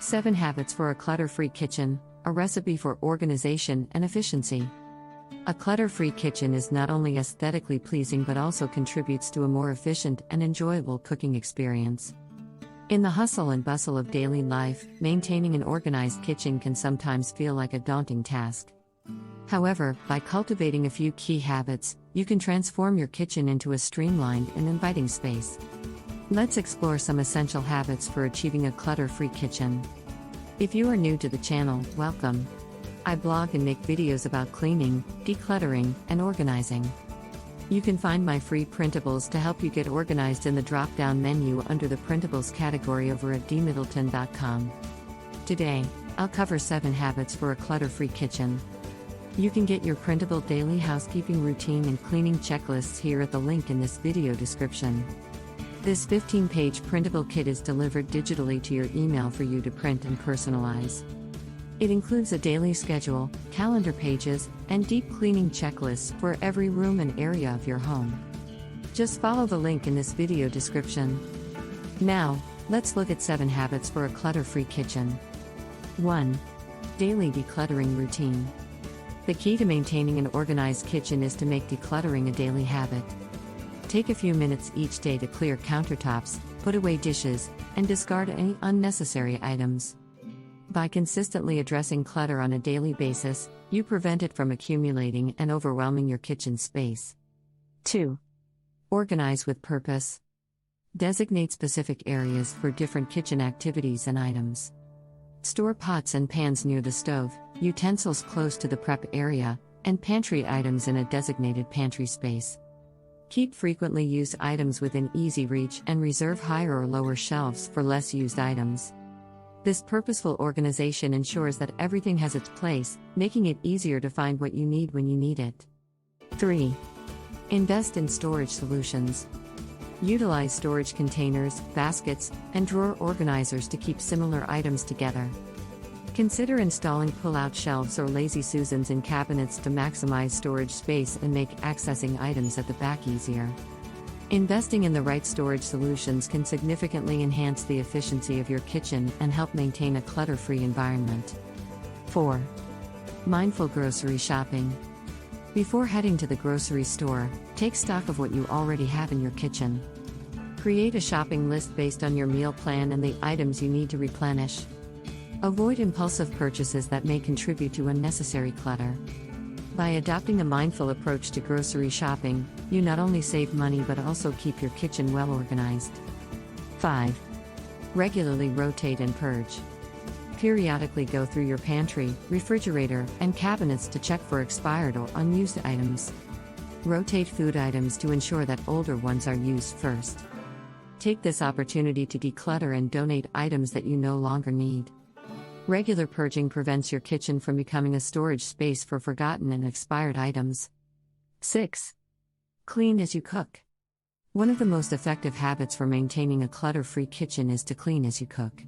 7 Habits for a Clutter-Free Kitchen, a recipe for organization and efficiency. A clutter-free kitchen is not only aesthetically pleasing but also contributes to a more efficient and enjoyable cooking experience. In the hustle and bustle of daily life, maintaining an organized kitchen can sometimes feel like a daunting task. However, by cultivating a few key habits, you can transform your kitchen into a streamlined and inviting space. Let's explore some essential habits for achieving a clutter-free kitchen. If you are new to the channel, welcome. I blog and make videos about cleaning, decluttering, and organizing. You can find my free printables to help you get organized in the drop-down menu under the printables category over at dmiddleton.com. Today, I'll cover 7 habits for a clutter-free kitchen. You can get your printable daily housekeeping routine and cleaning checklists here at the link in this video description. This 15-page printable kit is delivered digitally to your email for you to print and personalize. It includes a daily schedule, calendar pages, and deep cleaning checklists for every room and area of your home. Just follow the link in this video description. Now, let's look at 7 habits for a clutter-free kitchen. 1. Daily decluttering routine. The key to maintaining an organized kitchen is to make decluttering a daily habit. Take a few minutes each day to clear countertops, put away dishes, and discard any unnecessary items. By consistently addressing clutter on a daily basis, you prevent it from accumulating and overwhelming your kitchen space. 2. Organize with purpose. Designate specific areas for different kitchen activities and items. Store pots and pans near the stove, utensils close to the prep area, and pantry items in a designated pantry space. Keep frequently used items within easy reach and reserve higher or lower shelves for less used items. This purposeful organization ensures that everything has its place, making it easier to find what you need when you need it. 3. Invest in storage solutions. Utilize storage containers, baskets, and drawer organizers to keep similar items together. Consider installing pull-out shelves or lazy susans in cabinets to maximize storage space and make accessing items at the back easier. Investing in the right storage solutions can significantly enhance the efficiency of your kitchen and help maintain a clutter-free environment. 4. Mindful grocery shopping. Before heading to the grocery store, take stock of what you already have in your kitchen. Create a shopping list based on your meal plan and the items you need to replenish. Avoid impulsive purchases that may contribute to unnecessary clutter. By adopting a mindful approach to grocery shopping, you not only save money but also keep your kitchen well organized. 5. Regularly rotate and purge. Periodically go through your pantry, refrigerator, and cabinets to check for expired or unused items. Rotate food items to ensure that older ones are used first. Take this opportunity to declutter and donate items that you no longer need. Regular purging prevents your kitchen from becoming a storage space for forgotten and expired items. 6. Clean as you cook. One of the most effective habits for maintaining a clutter-free kitchen is to clean as you cook.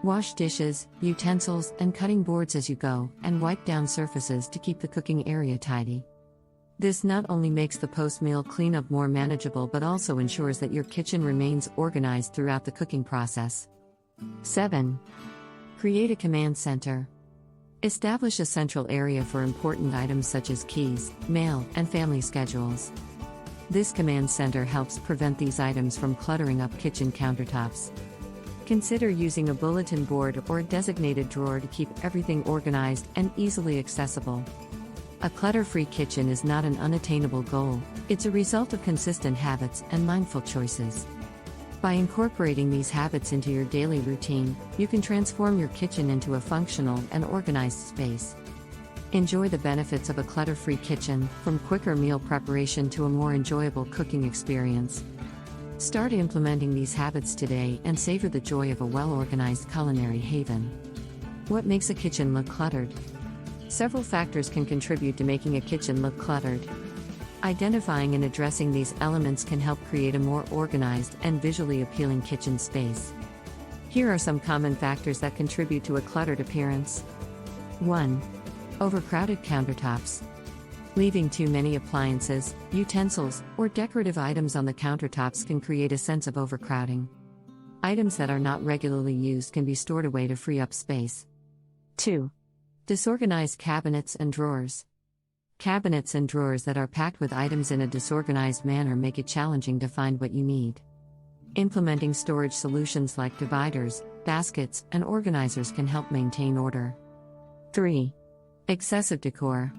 Wash dishes, utensils, and cutting boards as you go, and wipe down surfaces to keep the cooking area tidy. This not only makes the post-meal cleanup more manageable but also ensures that your kitchen remains organized throughout the cooking process. 7. Create a command center. Establish a central area for important items such as keys, mail, and family schedules. This command center helps prevent these items from cluttering up kitchen countertops. Consider using a bulletin board or a designated drawer to keep everything organized and easily accessible. A clutter-free kitchen is not an unattainable goal, it's a result of consistent habits and mindful choices. By incorporating these habits into your daily routine, you can transform your kitchen into a functional and organized space. Enjoy the benefits of a clutter-free kitchen, from quicker meal preparation to a more enjoyable cooking experience. Start implementing these habits today and savor the joy of a well-organized culinary haven. What makes a kitchen look cluttered? Several factors can contribute to making a kitchen look cluttered. Identifying and addressing these elements can help create a more organized and visually appealing kitchen space. Here are some common factors that contribute to a cluttered appearance. 1. Overcrowded countertops. Leaving too many appliances, utensils, or decorative items on the countertops can create a sense of overcrowding. Items that are not regularly used can be stored away to free up space. 2. Disorganized cabinets and drawers. Cabinets and drawers that are packed with items in a disorganized manner make it challenging to find what you need. Implementing storage solutions like dividers, baskets, and organizers can help maintain order. 3. Excessive decor.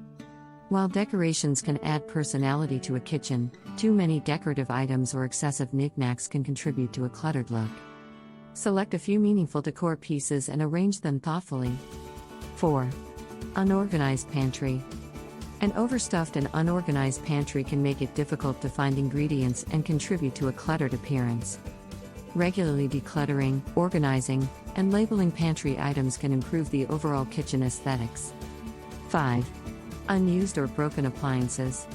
While decorations can add personality to a kitchen, too many decorative items or excessive knickknacks can contribute to a cluttered look. Select a few meaningful decor pieces and arrange them thoughtfully. 4. Unorganized pantry. An overstuffed and unorganized pantry can make it difficult to find ingredients and contribute to a cluttered appearance. Regularly decluttering, organizing, and labeling pantry items can improve the overall kitchen aesthetics. 5. Unused or broken appliances.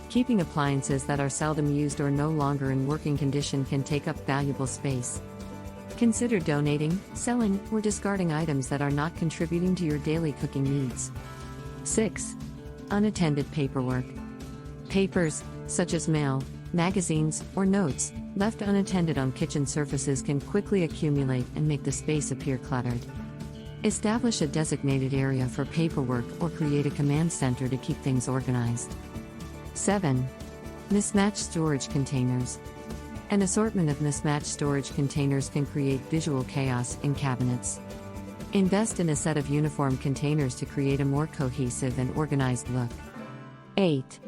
Keeping appliances that are seldom used or no longer in working condition can take up valuable space. Consider donating, selling, or discarding items that are not contributing to your daily cooking needs. 6. Unattended paperwork. Papers, such as mail, magazines, or notes, left unattended on kitchen surfaces can quickly accumulate and make the space appear cluttered. Establish a designated area for paperwork or create a command center to keep things organized. 7. Mismatched storage containers. An assortment of mismatched storage containers can create visual chaos in cabinets. Invest in a set of uniform containers to create a more cohesive and organized look. 8.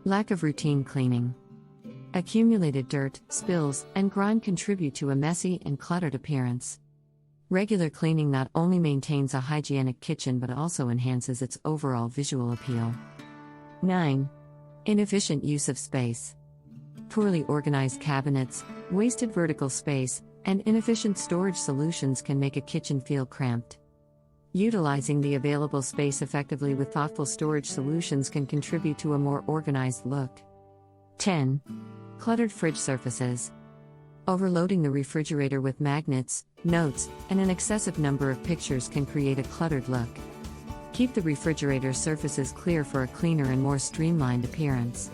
Lack of routine cleaning. Accumulated dirt, spills, and grime contribute to a messy and cluttered appearance. Regular cleaning not only maintains a hygienic kitchen but also enhances its overall visual appeal. 9. Inefficient use of space. Poorly organized cabinets, wasted vertical space, and inefficient storage solutions can make a kitchen feel cramped. Utilizing the available space effectively with thoughtful storage solutions can contribute to a more organized look. 10. Cluttered fridge surfaces. Overloading the refrigerator with magnets, notes, and an excessive number of pictures can create a cluttered look. Keep the refrigerator surfaces clear for a cleaner and more streamlined appearance.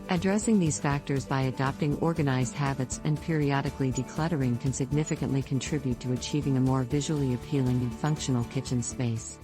Addressing these factors by adopting organized habits and periodically decluttering can significantly contribute to achieving a more visually appealing and functional kitchen space.